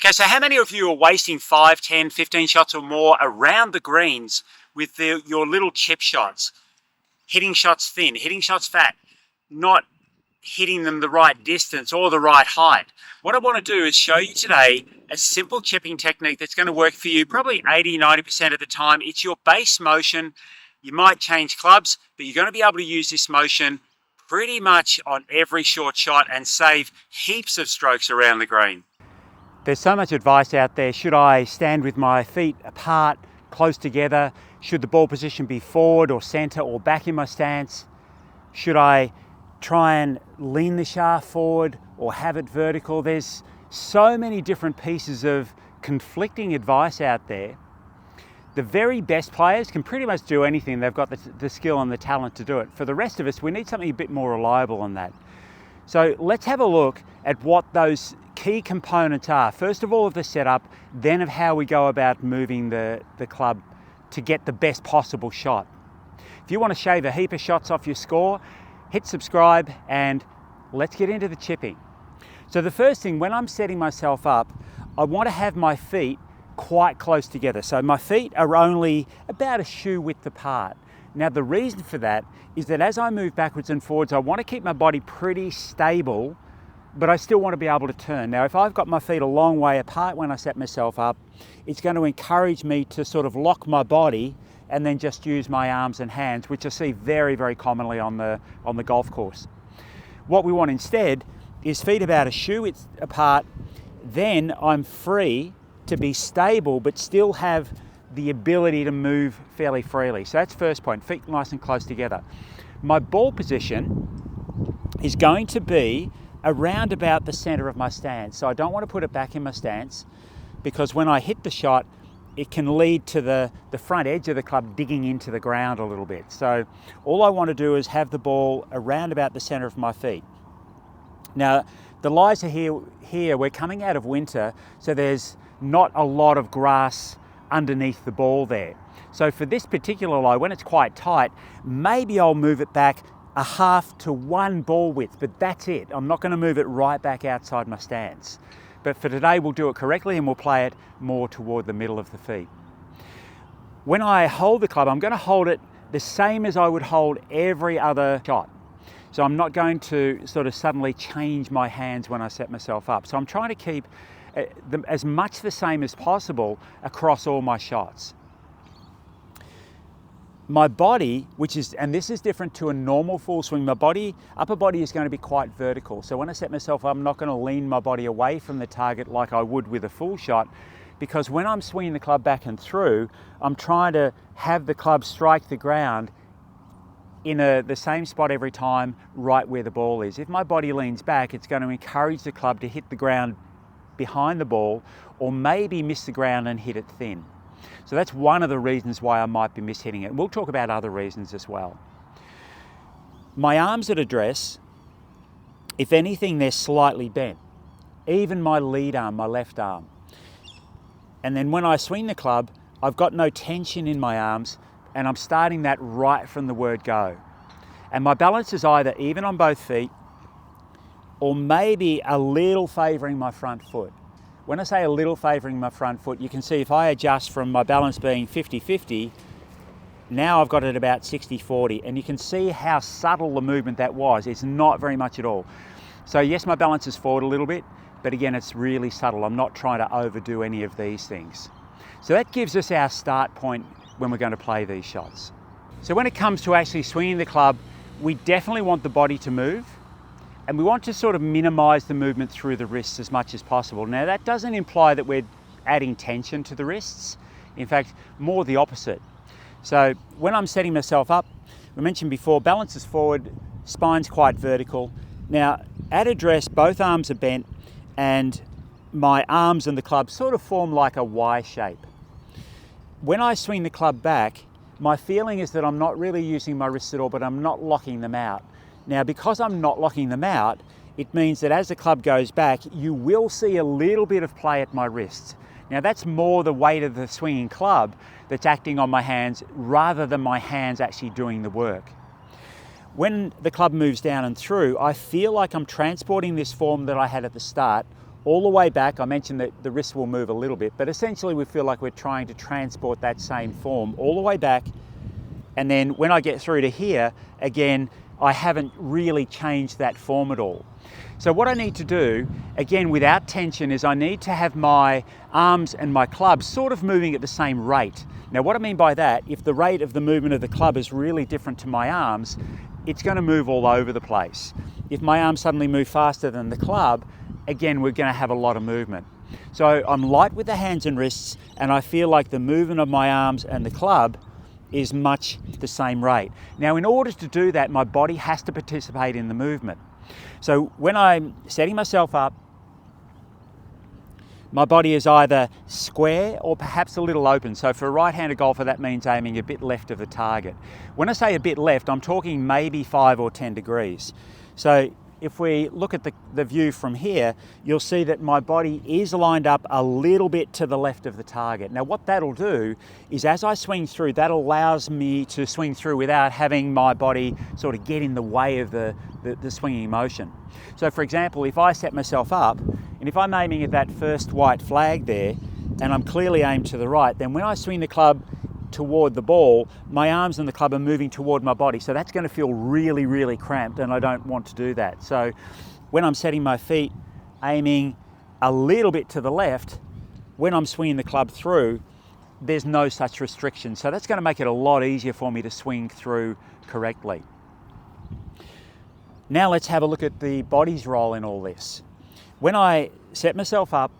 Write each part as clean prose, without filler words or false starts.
Okay, so how many of you are wasting 5, 10, 15 shots or more around the greens with your little chip shots? Hitting shots thin, hitting shots fat, not hitting them the right distance or the right height. What I want to do is show you today a simple chipping technique that's going to work for you probably 80-90% of the time. It's your base motion. You might change clubs, but you're going to be able to use this motion pretty much on every short shot and save heaps of strokes around the green. There's so much advice out there. Should I stand with my feet apart, close together? Should the ball position be forward or center or back in my stance? Should I try and lean the shaft forward or have it vertical? There's so many different pieces of conflicting advice out there. The very best players can pretty much do anything. They've got the skill and the talent to do it. For the rest of us, we need something a bit more reliable than that. So let's have a look at what those key components are. First of all, of the setup, then of how we go about moving the club to get the best possible shot. If you want to shave a heap of shots off your score, hit subscribe and let's get into the chipping. So the first thing, when I'm setting myself up, I want to have my feet quite close together. So my feet are only about a shoe width apart. Now the reason for that is that as I move backwards and forwards, I want to keep my body pretty stable, but I still want to be able to turn. Now, if I've got my feet a long way apart when I set myself up, it's going to encourage me to sort of lock my body and then just use my arms and hands, which I see very, very commonly on the golf course. What we want instead is feet about a shoe width apart. Then I'm free to be stable, but still have the ability to move fairly freely. So that's first point, feet nice and close together. My ball position is going to be around about the center of my stance. So I don't want to put it back in my stance because when I hit the shot, it can lead to the front edge of the club digging into the ground a little bit. So all I want to do is have the ball around about the center of my feet. Now, the lies are here, we're coming out of winter, so there's not a lot of grass underneath the ball there. So for this particular lie, when it's quite tight, maybe I'll move it back a half to one ball width, but that's it. I'm not going to move it right back outside my stance. But for today, we'll do it correctly and we'll play it more toward the middle of the feet. When I hold the club, I'm going to hold it the same as I would hold every other shot. So I'm not going to sort of suddenly change my hands when I set myself up. So I'm trying to keep as much the same as possible across all my shots. My body, and this is different to a normal full swing, my upper body is going to be quite vertical. So when I set myself up, I'm not going to lean my body away from the target like I would with a full shot, because when I'm swinging the club back and through, I'm trying to have the club strike the ground in the same spot every time, right where the ball is. If my body leans back, it's going to encourage the club to hit the ground behind the ball, or maybe miss the ground and hit it thin. So that's one of the reasons why I might be mishitting it. We'll talk about other reasons as well. My arms at address, if anything, they're slightly bent. Even my lead arm, my left arm. And then when I swing the club, I've got no tension in my arms, and I'm starting that right from the word go. And my balance is either even on both feet, or maybe a little favouring my front foot. When I say a little favouring my front foot, you can see if I adjust from my balance being 50-50, now I've got it about 60-40, and you can see how subtle the movement that was. It's not very much at all. So yes, my balance is forward a little bit, but again, it's really subtle. I'm not trying to overdo any of these things. So that gives us our start point when we're going to play these shots. So when it comes to actually swinging the club, we definitely want the body to move, and we want to sort of minimize the movement through the wrists as much as possible. Now, that doesn't imply that we're adding tension to the wrists. In fact, more the opposite. So when I'm setting myself up, we mentioned before, balance is forward, spine's quite vertical. Now, at address, both arms are bent, and my arms and the club sort of form like a Y shape. When I swing the club back, my feeling is that I'm not really using my wrists at all, but I'm not locking them out. Now, because I'm not locking them out, it means that as the club goes back, you will see a little bit of play at my wrists. Now, that's more the weight of the swinging club that's acting on my hands rather than my hands actually doing the work. When the club moves down and through, I feel like I'm transporting this form that I had at the start all the way back. I mentioned that the wrist will move a little bit, but essentially we feel like we're trying to transport that same form all the way back. And then when I get through to here, again, I haven't really changed that form at all. So what I need to do, again, without tension, is I need to have my arms and my club sort of moving at the same rate. Now, what I mean by that, if the rate of the movement of the club is really different to my arms, it's going to move all over the place. If my arms suddenly move faster than the club, again, we're going to have a lot of movement. So I'm light with the hands and wrists, and I feel like the movement of my arms and the club is much the same rate. Now, in order to do that, my body has to participate in the movement. So when I'm setting myself up, my body is either square or perhaps a little open. So for a right-handed golfer, that means aiming a bit left of the target. When I say a bit left, I'm talking maybe 5 or 10 degrees. So if we look at the view from here, you'll see that my body is lined up a little bit to the left of the target. Now what that'll do is as I swing through, that allows me to swing through without having my body sort of get in the way of the swinging motion. So for example, if I set myself up, and if I'm aiming at that first white flag there, and I'm clearly aimed to the right, then when I swing the club toward the ball, my arms and the club are moving toward my body. So that's going to feel really, really cramped, and I don't want to do that. So when I'm setting my feet, aiming a little bit to the left, when I'm swinging the club through, there's no such restriction. So that's going to make it a lot easier for me to swing through correctly. Now let's have a look at the body's role in all this. When I set myself up,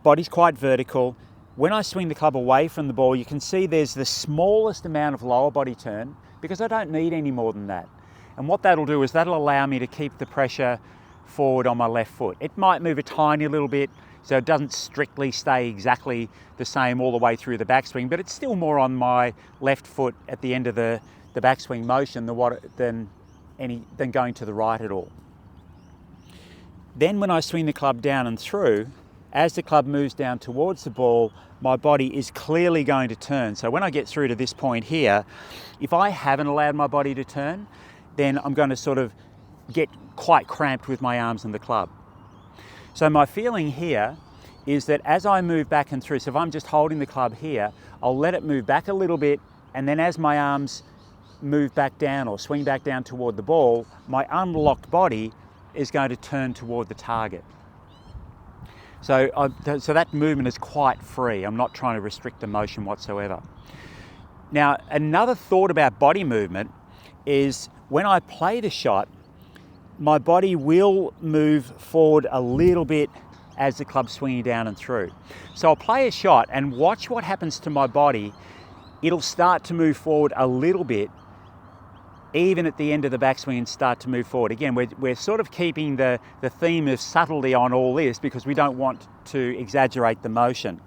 body's quite vertical. When I swing the club away from the ball, you can see there's the smallest amount of lower body turn because I don't need any more than that. And what that'll do is that'll allow me to keep the pressure forward on my left foot. It might move a tiny little bit, so it doesn't strictly stay exactly the same all the way through the backswing, but it's still more on my left foot at the end of the backswing motion than going to the right at all. Then when I swing the club down and through, as the club moves down towards the ball, my body is clearly going to turn. So when I get through to this point here, if I haven't allowed my body to turn, then I'm going to sort of get quite cramped with my arms and the club. So my feeling here is that as I move back and through, so if I'm just holding the club here, I'll let it move back a little bit, and then as my arms move back down or swing back down toward the ball, my unlocked body is going to turn toward the target. So that movement is quite free. I'm not trying to restrict the motion whatsoever. Now, another thought about body movement is when I play the shot, my body will move forward a little bit as the club's swinging down and through. So I'll play a shot and watch what happens to my body. It'll start to move forward a little bit, even at the end of the backswing, and start to move forward. Again, we're sort of keeping the theme of subtlety on all this because we don't want to exaggerate the motion.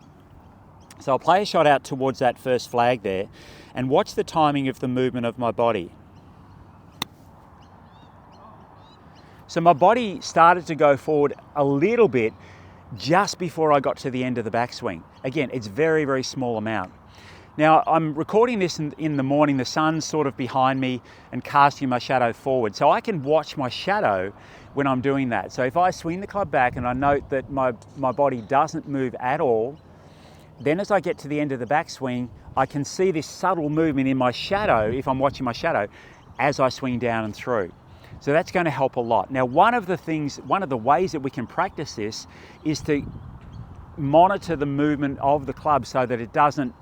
So I'll play a shot out towards that first flag there and watch the timing of the movement of my body. So my body started to go forward a little bit just before I got to the end of the backswing. Again, it's very, very small amount. Now, I'm recording this in the morning. The sun's sort of behind me and casting my shadow forward. So I can watch my shadow when I'm doing that. So if I swing the club back and I note that my body doesn't move at all, then as I get to the end of the backswing, I can see this subtle movement in my shadow, if I'm watching my shadow, as I swing down and through. So that's going to help a lot. Now, one of the ways that we can practice this is to monitor the movement of the club so that it doesn't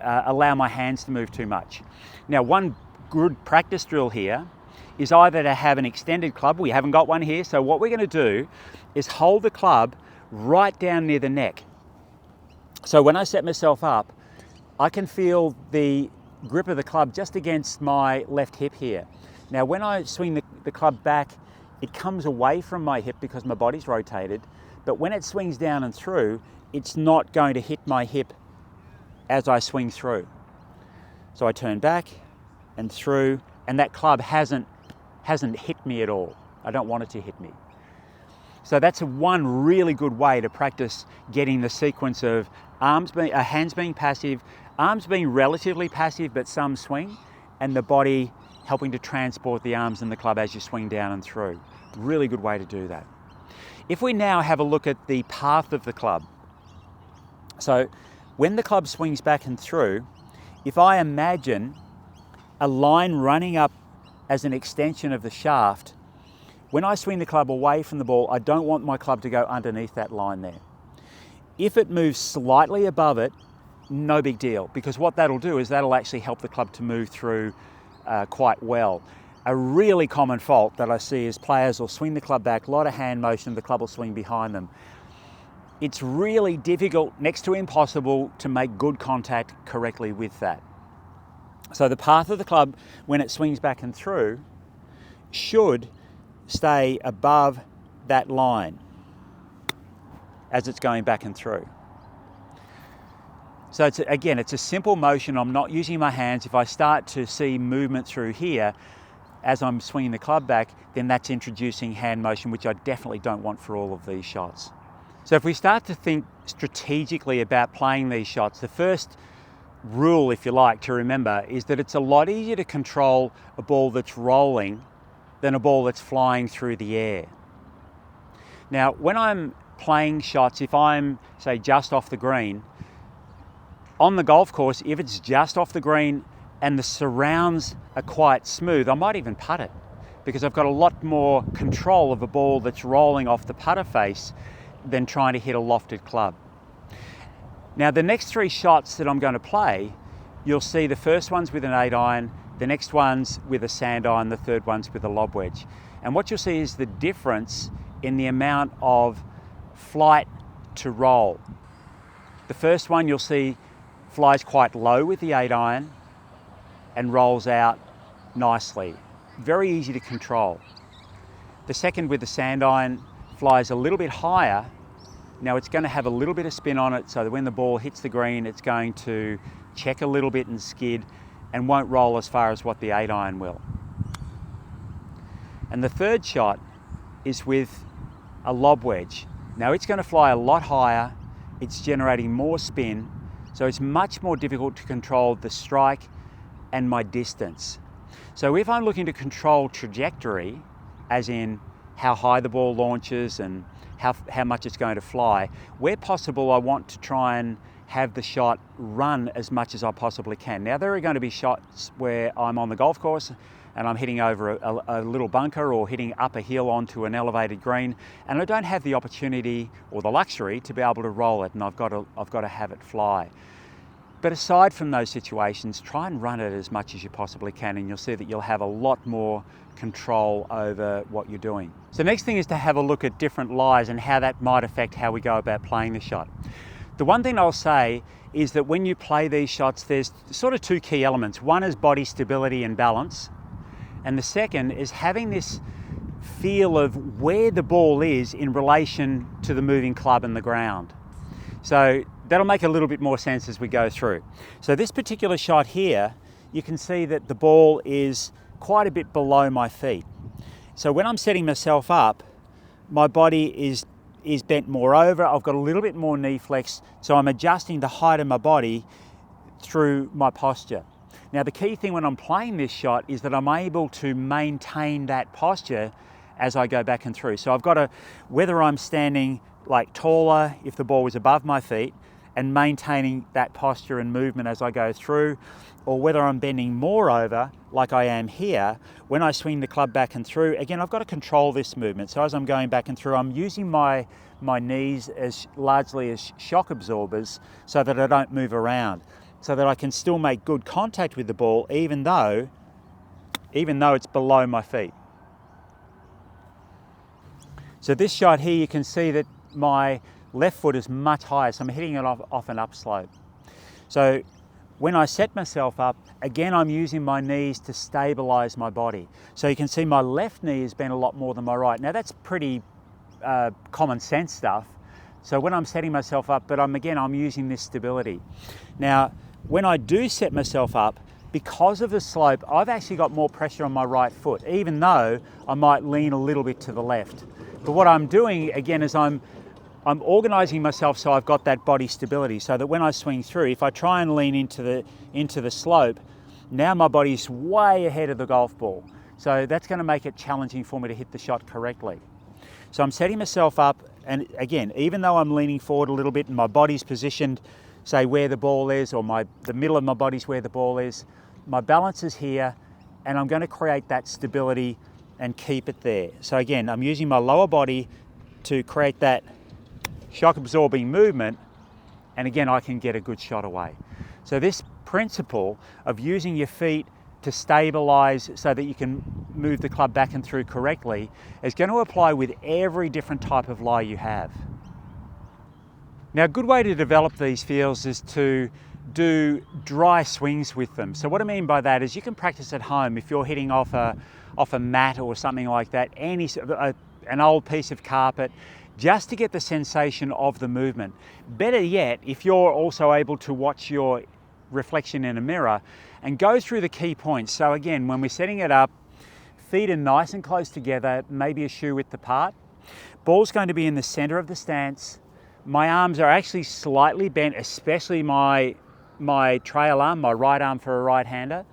allow my hands to move too much. Now, one good practice drill here is either to have an extended club. We haven't got one here, so what we're going to do is hold the club right down near the neck. So when I set myself up, I can feel the grip of the club just against my left hip here. Now, when I swing the club back, it comes away from my hip because my body's rotated, but when it swings down and through, it's not going to hit my hip as I swing through. So I turn back and through, and that club hasn't hit me at all. I don't want it to hit me. So that's one really good way to practice getting the sequence of hands being passive, arms being relatively passive but some swing, and the body helping to transport the arms and the club as you swing down and through. Really good way to do that. If we now have a look at the path of the club, so when the club swings back and through, if I imagine a line running up as an extension of the shaft, when I swing the club away from the ball, I don't want my club to go underneath that line there. If it moves slightly above it, no big deal, because what that'll do is that'll actually help the club to move through quite well. A really common fault that I see is players will swing the club back, a lot of hand motion, the club will swing behind them. It's really difficult, next to impossible, to make good contact correctly with that. So the path of the club, when it swings back and through, should stay above that line as it's going back and through. So it's a simple motion. I'm not using my hands. If I start to see movement through here as I'm swinging the club back, then that's introducing hand motion, which I definitely don't want for all of these shots. So if we start to think strategically about playing these shots, the first rule, if you like, to remember is that it's a lot easier to control a ball that's rolling than a ball that's flying through the air. Now, when I'm playing shots, if I'm, say, just off the green, on the golf course, if it's just off the green and the surrounds are quite smooth, I might even putt it, because I've got a lot more control of a ball that's rolling off the putter face than trying to hit a lofted club. Now, the next three shots that I'm going to play, you'll see the first one's with an 8-iron, the next one's with a sand iron, the third one's with a lob wedge. And what you'll see is the difference in the amount of flight to roll. The first one you'll see flies quite low with the 8-iron and rolls out nicely. Very easy to control. The second with the sand iron flies a little bit higher. Now it's going to have a little bit of spin on it, so that when the ball hits the green, it's going to check a little bit and skid and won't roll as far as what the 8-iron will. And the third shot is with a lob wedge. Now it's going to fly a lot higher, it's generating more spin, so it's much more difficult to control the strike and my distance. So if I'm looking to control trajectory, as in how high the ball launches and how much it's going to fly, where possible I want to try and have the shot run as much as I possibly can. Now there are going to be shots where I'm on the golf course and I'm hitting over a little bunker or hitting up a hill onto an elevated green, and I don't have the opportunity or the luxury to be able to roll it, and I've got to have it fly. But aside from those situations, try and run it as much as you possibly can, and you'll see that you'll have a lot more control over what you're doing. So next thing is to have a look at different lies and how that might affect how we go about playing the shot. The one thing I'll say is that when you play these shots, there's sort of two key elements. One is body stability and balance, and the second is having this feel of where the ball is in relation to the moving club and the ground. So that'll make a little bit more sense as we go through. So this particular shot here, you can see that the ball is quite a bit below my feet. So when I'm setting myself up, my body is bent more over, I've got a little bit more knee flex, so I'm adjusting the height of my body through my posture. Now the key thing when I'm playing this shot is that I'm able to maintain that posture as I go back and through. So I've got to, whether I'm standing like taller if the ball was above my feet and maintaining that posture and movement as I go through, or whether I'm bending more over like I am here, when I swing the club back and through, again, I've got to control this movement. So as I'm going back and through, I'm using my knees as largely as shock absorbers so that I don't move around, so that I can still make good contact with the ball even though it's below my feet. So this shot here, you can see that my left foot is much higher, so I'm hitting it off an upslope. So when I set myself up, again, I'm using my knees to stabilize my body. So you can see my left knee is bent a lot more than my right. Now that's pretty common sense stuff. So when I'm setting myself up, but I'm using this stability. Now, when I do set myself up, because of the slope, I've actually got more pressure on my right foot, even though I might lean a little bit to the left. But what I'm doing, again, is I'm organizing myself so I've got that body stability, so that when I swing through, if I try and lean into the slope, now my body's way ahead of the golf ball. So that's going to make it challenging for me to hit the shot correctly. So I'm setting myself up, and again, even though I'm leaning forward a little bit and my body's positioned, say where the ball is, or the middle of my body's where the ball is, my balance is here, and I'm going to create that stability and keep it there. So again, I'm using my lower body to create that shock absorbing movement, and again, I can get a good shot away. So this principle of using your feet to stabilize so that you can move the club back and through correctly is going to apply with every different type of lie you have. Now, a good way to develop these feels is to do dry swings with them. So what I mean by that is you can practice at home if you're hitting off a mat or something like that, an old piece of carpet, just to get the sensation of the movement. Better yet, if you're also able to watch your reflection in a mirror and go through the key points. So again, when we're setting it up, feet are nice and close together, maybe a shoe width apart. Ball's going to be in the center of the stance. My arms are actually slightly bent, especially my trail arm, my right arm for a right-hander,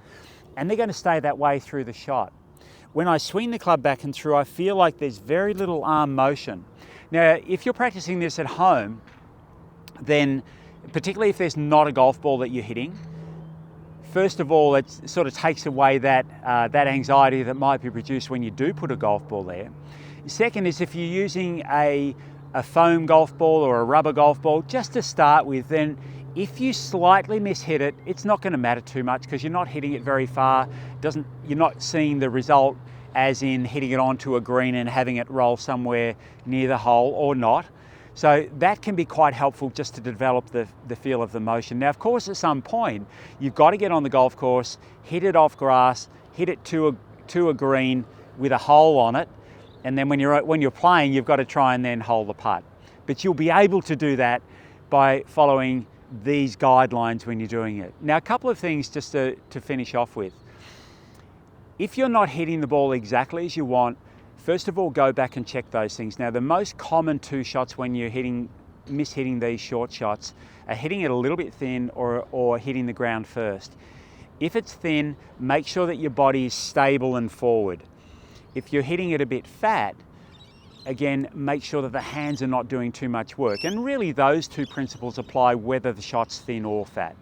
and they're going to stay that way through the shot. When I swing the club back and through, I feel like there's very little arm motion. Now, if you're practicing this at home, then particularly if there's not a golf ball that you're hitting, first of all, it sort of takes away that anxiety that might be produced when you do put a golf ball there. Second is if you're using a foam golf ball or a rubber golf ball, just to start with, then if you slightly mishit it, it's not going to matter too much because you're not hitting it very far. You're not seeing the result as in hitting it onto a green and having it roll somewhere near the hole or not. So that can be quite helpful just to develop the feel of the motion. Now, of course, at some point, you've got to get on the golf course, hit it off grass, hit it to a green with a hole on it, and then when you're playing, you've got to try and then hole the putt. But you'll be able to do that by following these guidelines when you're doing it. Now, a couple of things just to finish off with. If you're not hitting the ball exactly as you want, first of all, go back and check those things. Now, the most common two shots when you're mishitting these short shots are hitting it a little bit thin or hitting the ground first. If it's thin, make sure that your body is stable and forward. If you're hitting it a bit fat, again, make sure that the hands are not doing too much work. And really, those two principles apply whether the shot's thin or fat.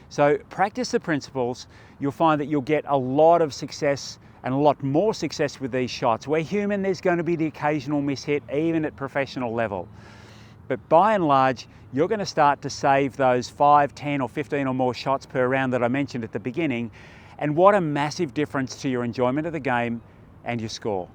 So practice the principles. You'll find that you'll get a lot of success and a lot more success with these shots. We're human, there's going to be the occasional mishit, even at professional level. But by and large, you're going to start to save those 5, 10 or 15 or more shots per round that I mentioned at the beginning. And what a massive difference to your enjoyment of the game and your score.